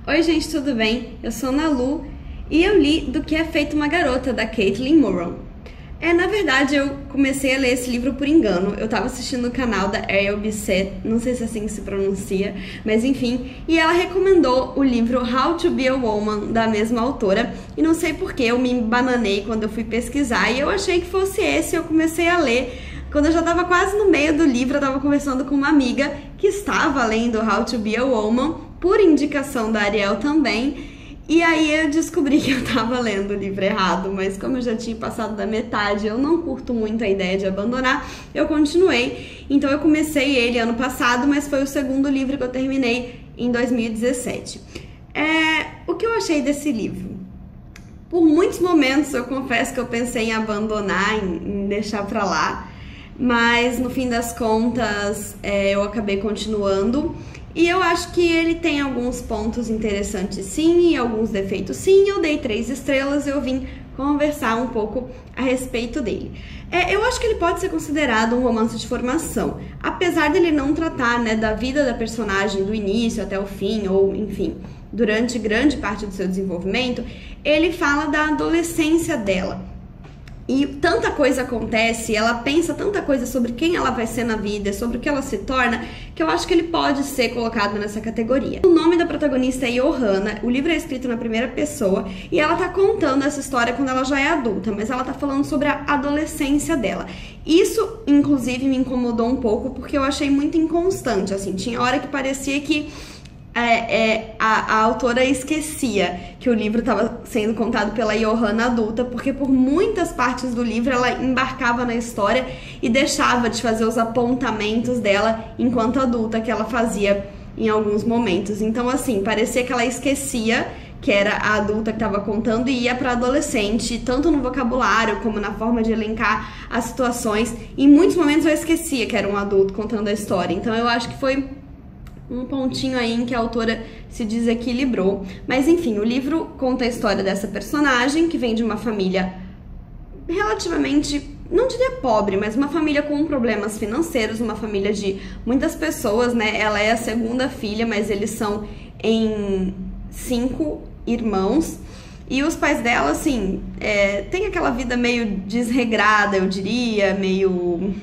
Oi gente, tudo bem? Eu sou Ana Lu e eu li Do Que É Feito Uma Garota, da Caitlin Moran. Na verdade, eu comecei a ler esse livro por engano. Eu tava assistindo o canal da Ariel Bisset, não sei se é assim que se pronuncia, mas enfim, e ela recomendou o livro How to Be a Woman, da mesma autora, e não sei porquê, eu me bananei quando eu fui pesquisar, e eu achei que fosse esse, eu comecei a ler. Quando eu já tava quase no meio do livro, eu tava conversando com uma amiga que estava lendo How to Be a Woman, por indicação da Ariel também, e aí eu descobri que eu tava lendo o livro errado, mas como eu já tinha passado da metade, eu não curto muito a ideia de abandonar, eu continuei. Então eu comecei ele ano passado, mas foi o segundo livro que eu terminei em 2017. O que eu achei desse livro? Por muitos momentos eu confesso que eu pensei em abandonar, em deixar pra lá, mas no fim das contas eu acabei continuando. E eu acho que ele tem alguns pontos interessantes sim, e alguns defeitos sim. Eu dei 3 estrelas e eu vim conversar um pouco a respeito dele. Eu acho que ele pode ser considerado um romance de formação, apesar dele não tratar, da vida da personagem do início até o fim, ou enfim, durante grande parte do seu desenvolvimento. Ele fala da adolescência dela. E tanta coisa acontece, ela pensa tanta coisa sobre quem ela vai ser na vida, sobre o que ela se torna, que eu acho que ele pode ser colocado nessa categoria. O nome da protagonista é Johanna, o livro é escrito na primeira pessoa, e ela tá contando essa história quando ela já é adulta, mas ela tá falando sobre a adolescência dela. Isso, inclusive, me incomodou um pouco, porque eu achei muito inconstante, assim, tinha hora que parecia que a autora esquecia que o livro estava sendo contado pela Johanna adulta, porque por muitas partes do livro ela embarcava na história e deixava de fazer os apontamentos dela enquanto adulta que ela fazia em alguns momentos. Então, assim, parecia que ela esquecia que era a adulta que estava contando e ia para adolescente, tanto no vocabulário como na forma de elencar as situações. Em muitos momentos eu esquecia que era um adulto contando a história. Então eu acho que foi um pontinho aí em que a autora se desequilibrou. Mas enfim, o livro conta a história dessa personagem que vem de uma família relativamente, não diria pobre, mas uma família com problemas financeiros, uma família de muitas pessoas, Ela é a segunda filha, mas eles são em 5 irmãos. E os pais dela, assim, tem aquela vida meio desregrada, eu diria, meio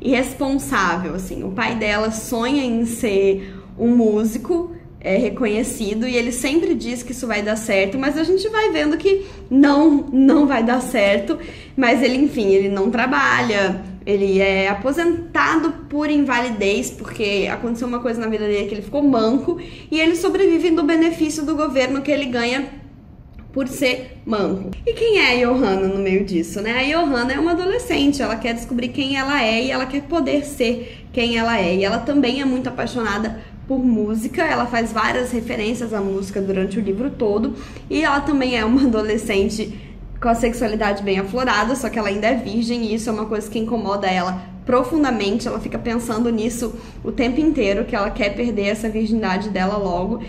irresponsável, assim. O pai dela sonha em ser um músico reconhecido e ele sempre diz que isso vai dar certo, mas a gente vai vendo que não vai dar certo. Mas ele, enfim, ele não trabalha, ele é aposentado por invalidez, porque aconteceu uma coisa na vida dele que ele ficou manco, e ele sobrevive do benefício do governo que ele ganha por ser manco. E quem é a Johanna no meio disso, A Johanna é uma adolescente, ela quer descobrir quem ela é e ela quer poder ser quem ela é. E ela também é muito apaixonada por música, ela faz várias referências à música durante o livro todo. E ela também é uma adolescente com a sexualidade bem aflorada, só que ela ainda é virgem, e isso é uma coisa que incomoda ela profundamente. Ela fica pensando nisso o tempo inteiro, que ela quer perder essa virgindade dela logo.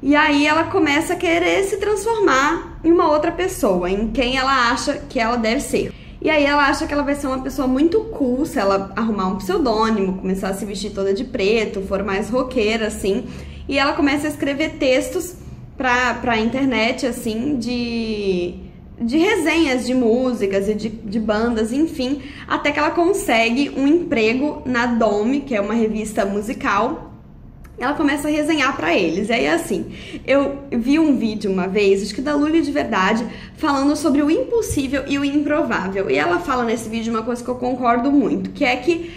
E aí ela começa a querer se transformar em uma outra pessoa, em quem ela acha que ela deve ser. E aí ela acha que ela vai ser uma pessoa muito cool se ela arrumar um pseudônimo, começar a se vestir toda de preto, for mais roqueira, assim. E ela começa a escrever textos pra internet, assim, de resenhas de músicas e de bandas, enfim, até que ela consegue um emprego na Dome, que é uma revista musical. Ela começa a resenhar pra eles. E aí, assim, eu vi um vídeo uma vez, acho que da Lully de Verdade, falando sobre o impossível e o improvável. E ela fala nesse vídeo uma coisa que eu concordo muito, que é que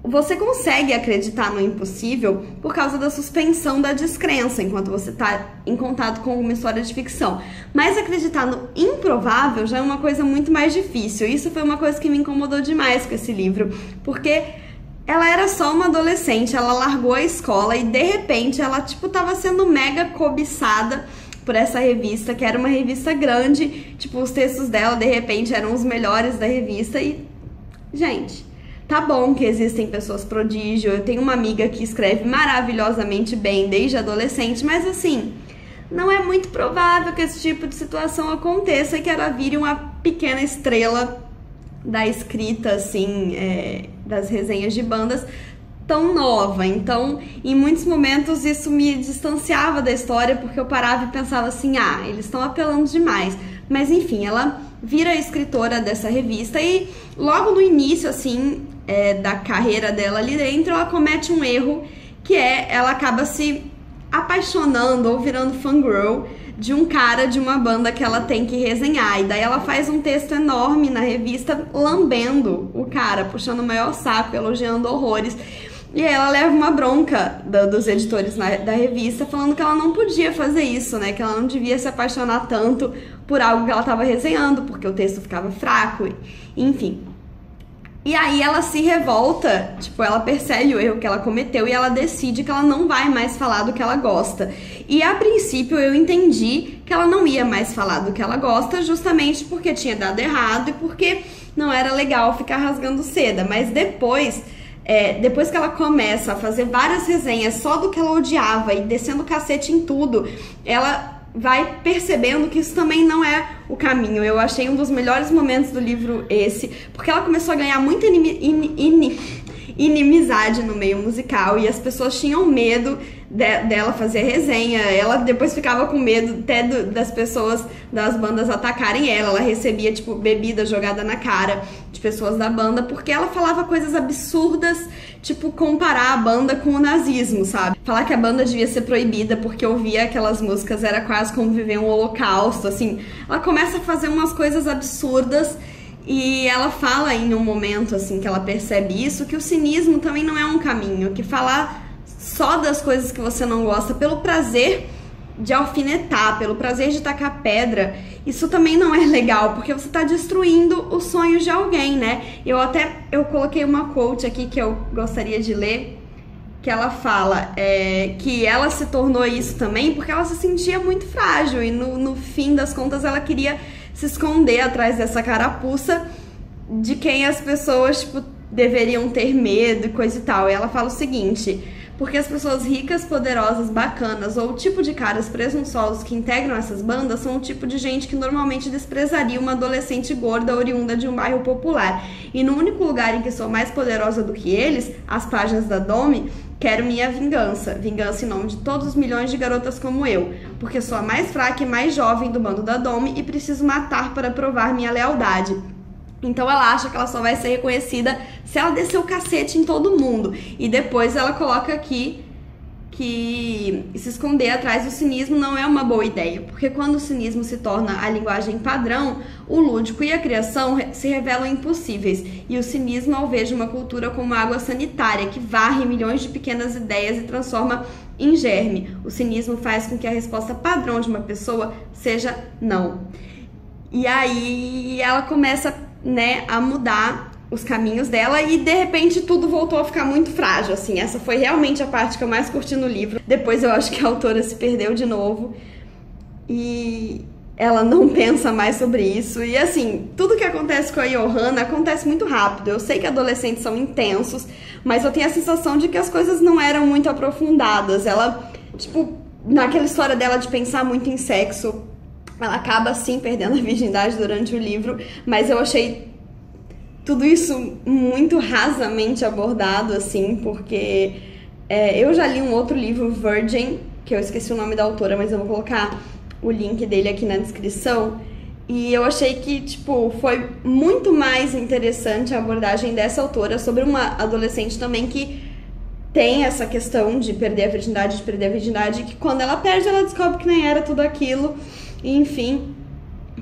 você consegue acreditar no impossível por causa da suspensão da descrença, enquanto você tá em contato com uma história de ficção. Mas acreditar no improvável já é uma coisa muito mais difícil. Isso foi uma coisa que me incomodou demais com esse livro, porque ela era só uma adolescente, ela largou a escola e de repente ela, tava sendo mega cobiçada por essa revista, que era uma revista grande, os textos dela de repente eram os melhores da revista. E, gente, tá bom que existem pessoas prodígio, eu tenho uma amiga que escreve maravilhosamente bem desde adolescente, mas assim, não é muito provável que esse tipo de situação aconteça e que ela vire uma pequena estrela da escrita, assim, das resenhas de bandas tão nova. Então, em muitos momentos isso me distanciava da história, porque eu parava e pensava assim, eles estão apelando demais. Mas enfim, ela vira escritora dessa revista e logo no início, assim, da carreira dela ali dentro, ela comete um erro, que ela acaba se apaixonando ou virando fangirl de um cara de uma banda que ela tem que resenhar. E daí ela faz um texto enorme na revista lambendo o cara, puxando o maior saco, elogiando horrores. E aí ela leva uma bronca dos editores da revista, falando que ela não podia fazer isso, né? Que ela não devia se apaixonar tanto por algo que ela estava resenhando, porque o texto ficava fraco, enfim. E aí ela se revolta, tipo, ela percebe o erro que ela cometeu e ela decide que ela não vai mais falar do que ela gosta. E a princípio eu entendi que ela não ia mais falar do que ela gosta, justamente porque tinha dado errado e porque não era legal ficar rasgando seda. Mas depois que ela começa a fazer várias resenhas só do que ela odiava e descendo o cacete em tudo, ela vai percebendo que isso também não é o caminho. Eu achei um dos melhores momentos do livro esse, porque ela começou a ganhar muita inimizade no meio musical e as pessoas tinham medo dela fazer resenha. Ela depois ficava com medo até das pessoas das bandas atacarem ela recebia tipo bebida jogada na cara de pessoas da banda, porque ela falava coisas absurdas, tipo comparar a banda com o nazismo, sabe? Falar que a banda devia ser proibida porque ouvia aquelas músicas era quase como viver um holocausto, assim. Ela começa a fazer umas coisas absurdas. E ela fala em um momento, assim, que ela percebe isso, que o cinismo também não é um caminho, que falar só das coisas que você não gosta pelo prazer de alfinetar, pelo prazer de tacar pedra, isso também não é legal, porque você tá destruindo os sonhos de alguém, né? Eu coloquei uma quote aqui que eu gostaria de ler, que ela fala que ela se tornou isso também porque ela se sentia muito frágil e no fim das contas ela queria se esconder atrás dessa carapuça de quem as pessoas, tipo, deveriam ter medo e coisa e tal. E ela fala o seguinte: porque as pessoas ricas, poderosas, bacanas ou o tipo de caras presunçosos que integram essas bandas são o tipo de gente que normalmente desprezaria uma adolescente gorda oriunda de um bairro popular. E no único lugar em que sou mais poderosa do que eles, as páginas da Domi, quero minha vingança. Vingança em nome de todos os milhões de garotas como eu. Porque sou a mais fraca e mais jovem do bando da Domi e preciso matar para provar minha lealdade. Então ela acha que ela só vai ser reconhecida se ela descer o cacete em todo mundo. E depois ela coloca aqui que se esconder atrás do cinismo não é uma boa ideia, porque quando o cinismo se torna a linguagem padrão, o lúdico e a criação se revelam impossíveis. E o cinismo alveja uma cultura como água sanitária, que varre milhões de pequenas ideias e transforma em germe. O cinismo faz com que a resposta padrão de uma pessoa seja não. E aí ela começa, né, a mudar os caminhos dela e de repente tudo voltou a ficar muito frágil, assim. Essa foi realmente a parte que eu mais curti no livro. Depois eu acho que a autora se perdeu de novo e ela não pensa mais sobre isso. E assim, tudo que acontece com a Johanna acontece muito rápido. Eu sei que adolescentes são intensos, mas eu tenho a sensação de que as coisas não eram muito aprofundadas. Ela, tipo, naquela história dela de pensar muito em sexo, ela acaba, sim, perdendo a virgindade durante o livro, mas eu achei tudo isso muito rasamente abordado, assim, porque eu já li um outro livro, Virgin, que eu esqueci o nome da autora, mas eu vou colocar o link dele aqui na descrição, e eu achei que, tipo, foi muito mais interessante a abordagem dessa autora sobre uma adolescente também que tem essa questão de perder a virgindade, que quando ela perde, ela descobre que nem era tudo aquilo. Enfim,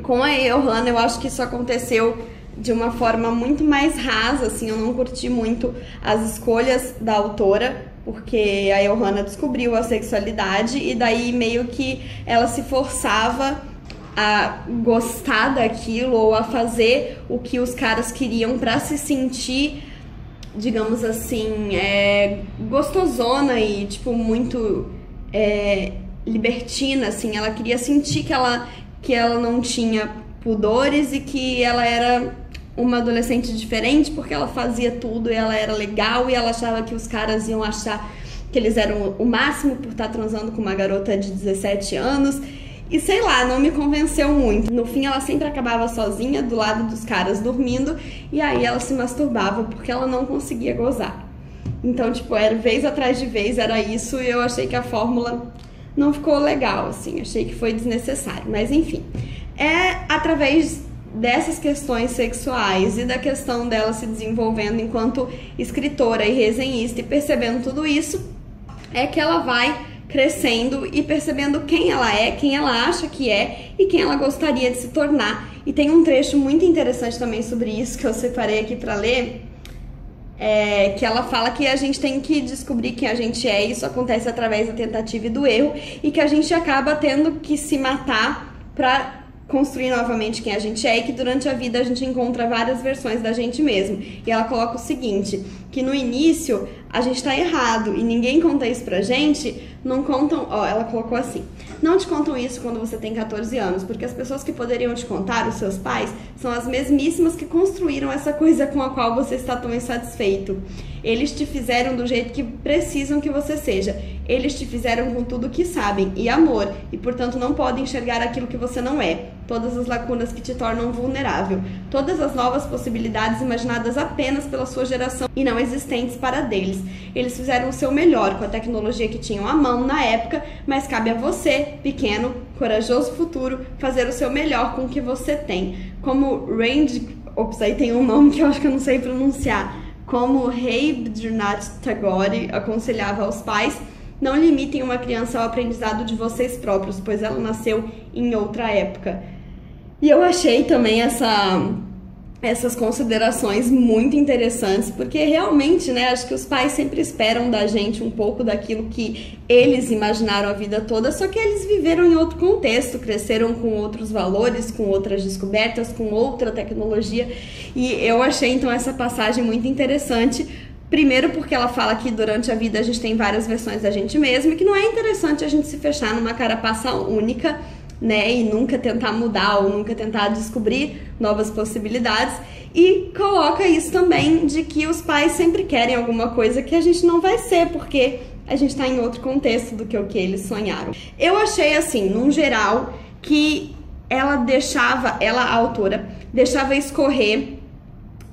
com a Johanna eu acho que isso aconteceu de uma forma muito mais rasa, assim. Eu não curti muito as escolhas da autora, porque a Johanna descobriu a sexualidade e daí meio que ela se forçava a gostar daquilo ou a fazer o que os caras queriam pra se sentir, digamos assim, gostosona e, tipo, muito libertina, assim. Ela queria sentir que ela não tinha pudores e que ela era uma adolescente diferente porque ela fazia tudo e ela era legal e ela achava que os caras iam achar que eles eram o máximo por estar transando com uma garota de 17 anos. E sei lá, não me convenceu muito. No fim, ela sempre acabava sozinha, do lado dos caras dormindo, e aí ela se masturbava porque ela não conseguia gozar. Então, tipo, era vez atrás de vez, era isso, e eu achei que a fórmula não ficou legal, assim, achei que foi desnecessário. Mas, enfim, é através dessas questões sexuais e da questão dela se desenvolvendo enquanto escritora e resenhista e percebendo tudo isso, é que ela vai crescendo e percebendo quem ela é, quem ela acha que é e quem ela gostaria de se tornar. E tem um trecho muito interessante também sobre isso que eu separei aqui pra ler, que ela fala que a gente tem que descobrir quem a gente é, e isso acontece através da tentativa e do erro, e que a gente acaba tendo que se matar pra construir novamente quem a gente é, e que durante a vida a gente encontra várias versões da gente mesmo. E ela coloca o seguinte, que no início a gente tá errado e ninguém conta isso pra gente, não contam, ela colocou assim: não te contam isso quando você tem 14 anos, porque as pessoas que poderiam te contar, os seus pais, são as mesmíssimas que construíram essa coisa com a qual você está tão insatisfeito. Eles te fizeram do jeito que precisam que você seja. Eles te fizeram com tudo que sabem e amor, e portanto não podem enxergar aquilo que você não é. Todas as lacunas que te tornam vulnerável. Todas as novas possibilidades imaginadas apenas pela sua geração e não existentes para deles. Eles fizeram o seu melhor com a tecnologia que tinham à mão na época, mas cabe a você, pequeno, corajoso futuro, fazer o seu melhor com o que você tem. Como aí tem um nome que eu acho que eu não sei pronunciar. Como Rabindranath Tagore aconselhava aos pais, não limitem uma criança ao aprendizado de vocês próprios, pois ela nasceu em outra época. E eu achei também essas considerações muito interessantes, porque realmente, né, acho que os pais sempre esperam da gente um pouco daquilo que eles imaginaram a vida toda, só que eles viveram em outro contexto, cresceram com outros valores, com outras descobertas, com outra tecnologia, e eu achei então essa passagem muito interessante. Primeiro porque ela fala que durante a vida a gente tem várias versões da gente mesmo e que não é interessante a gente se fechar numa carapaça única, né, e nunca tentar mudar ou nunca tentar descobrir novas possibilidades, e coloca isso também de que os pais sempre querem alguma coisa que a gente não vai ser, porque a gente está em outro contexto do que o que eles sonharam. Eu achei assim, num geral, que a autora, deixava escorrer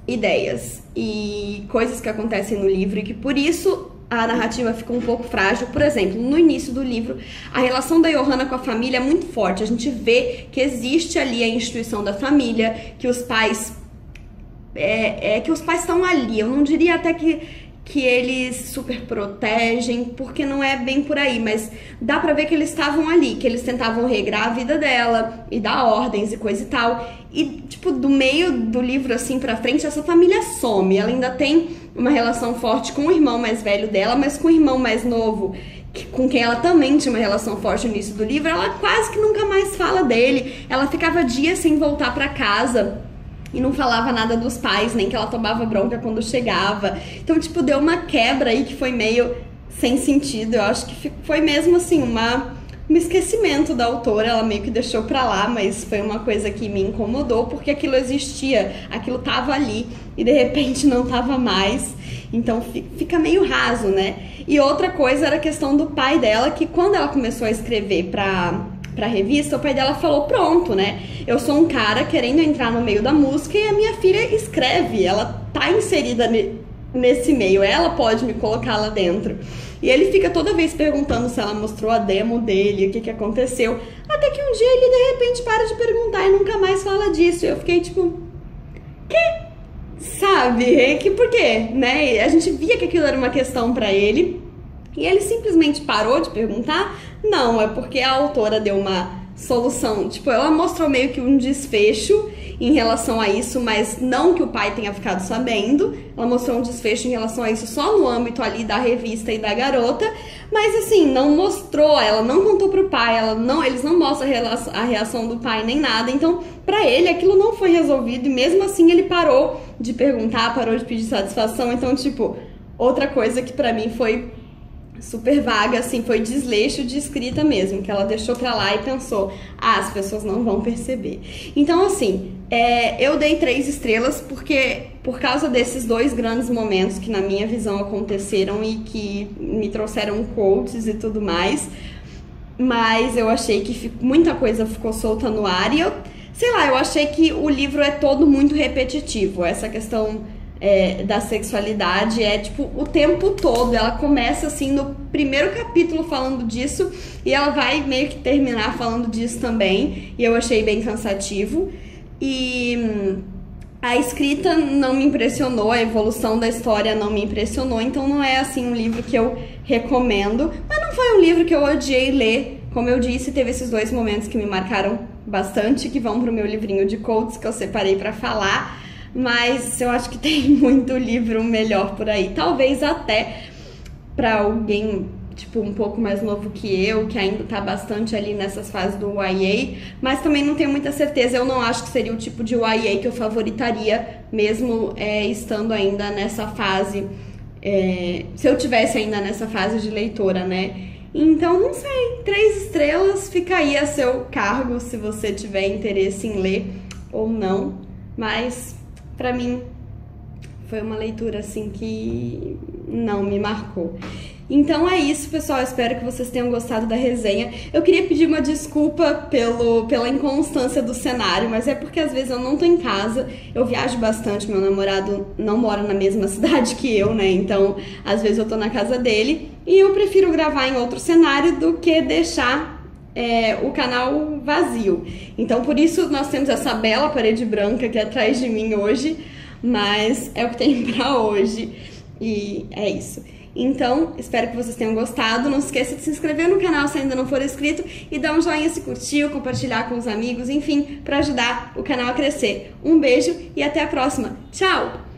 ideias e coisas que acontecem no livro e que por isso a narrativa fica um pouco frágil. Por exemplo, no início do livro, a relação da Johanna com a família é muito forte. A gente vê que existe ali a instituição da família, que os pais estão ali. Eu não diria até que eles super protegem, porque não é bem por aí, mas dá pra ver que eles estavam ali, que eles tentavam regrar a vida dela e dar ordens e coisa e tal. E, tipo, do meio do livro, assim, pra frente, essa família some. Ela ainda tem uma relação forte com o irmão mais velho dela, mas com o irmão mais novo, com quem ela também tinha uma relação forte no início do livro, ela quase que nunca mais fala dele. Ela ficava dias sem voltar pra casa e não falava nada dos pais, nem que ela tomava bronca quando chegava. Então, tipo, deu uma quebra aí que foi meio sem sentido. Eu acho que foi mesmo, assim, um esquecimento da autora. Ela meio que deixou pra lá, mas foi uma coisa que me incomodou, porque aquilo existia, aquilo tava ali, e de repente não tava mais. Então, fica meio raso, né? E outra coisa era a questão do pai dela, que quando ela começou a escrever pra revista, o pai dela falou: pronto, né, eu sou um cara querendo entrar no meio da música e a minha filha escreve, ela tá inserida nesse meio, ela pode me colocar lá dentro. E ele fica toda vez perguntando se ela mostrou a demo dele, o que aconteceu, até que um dia ele de repente para de perguntar e nunca mais fala disso. E eu fiquei tipo, sabe, por quê, né? A gente via que aquilo era uma questão pra ele e ele simplesmente parou de perguntar. Não, é porque a autora deu uma solução, tipo, ela mostrou meio que um desfecho em relação a isso, mas não que o pai tenha ficado sabendo. Ela mostrou um desfecho em relação a isso só no âmbito ali da revista e da garota, mas assim, não mostrou, ela não contou pro pai, eles não mostram a reação do pai nem nada. Então, pra ele, aquilo não foi resolvido e mesmo assim ele parou de perguntar, parou de pedir satisfação. Então, tipo, outra coisa que pra mim foi super vaga, assim, foi desleixo de escrita mesmo, que ela deixou pra lá e pensou, as pessoas não vão perceber. Então, assim, eu dei 3 estrelas porque, por causa desses 2 grandes momentos que na minha visão aconteceram e que me trouxeram quotes e tudo mais, mas eu achei que muita coisa ficou solta no ar e eu achei que o livro é todo muito repetitivo. Essa questão da sexualidade, tipo o tempo todo. Ela começa assim no primeiro capítulo falando disso e ela vai meio que terminar falando disso também, e eu achei bem cansativo. E a escrita não me impressionou, a evolução da história não me impressionou, então não é assim um livro que eu recomendo, mas não foi um livro que eu odiei ler. Como eu disse, teve esses 2 momentos que me marcaram bastante, que vão pro meu livrinho de quotes que eu separei pra falar, mas eu acho que tem muito livro melhor por aí. Talvez até pra alguém tipo um pouco mais novo que eu, que ainda tá bastante ali nessas fases do YA, mas também não tenho muita certeza. Eu não acho que seria o tipo de YA que eu favoritaria, mesmo estando ainda nessa fase, se eu tivesse ainda nessa fase de leitora, né? Então, não sei, 3 estrelas, fica aí a seu cargo se você tiver interesse em ler ou não, mas pra mim foi uma leitura assim que não me marcou. Então é isso, pessoal, espero que vocês tenham gostado da resenha. Eu queria pedir uma desculpa pela inconstância do cenário, mas é porque às vezes eu não tô em casa, eu viajo bastante, meu namorado não mora na mesma cidade que eu, né, então às vezes eu tô na casa dele e eu prefiro gravar em outro cenário do que deixar o canal vazio. Então por isso nós temos essa bela parede branca aqui atrás de mim hoje, mas é o que tem pra hoje e é isso. Então, espero que vocês tenham gostado. Não se esqueça de se inscrever no canal se ainda não for inscrito e dar um joinha se curtiu, compartilhar com os amigos, enfim, para ajudar o canal a crescer. Um beijo e até a próxima. Tchau!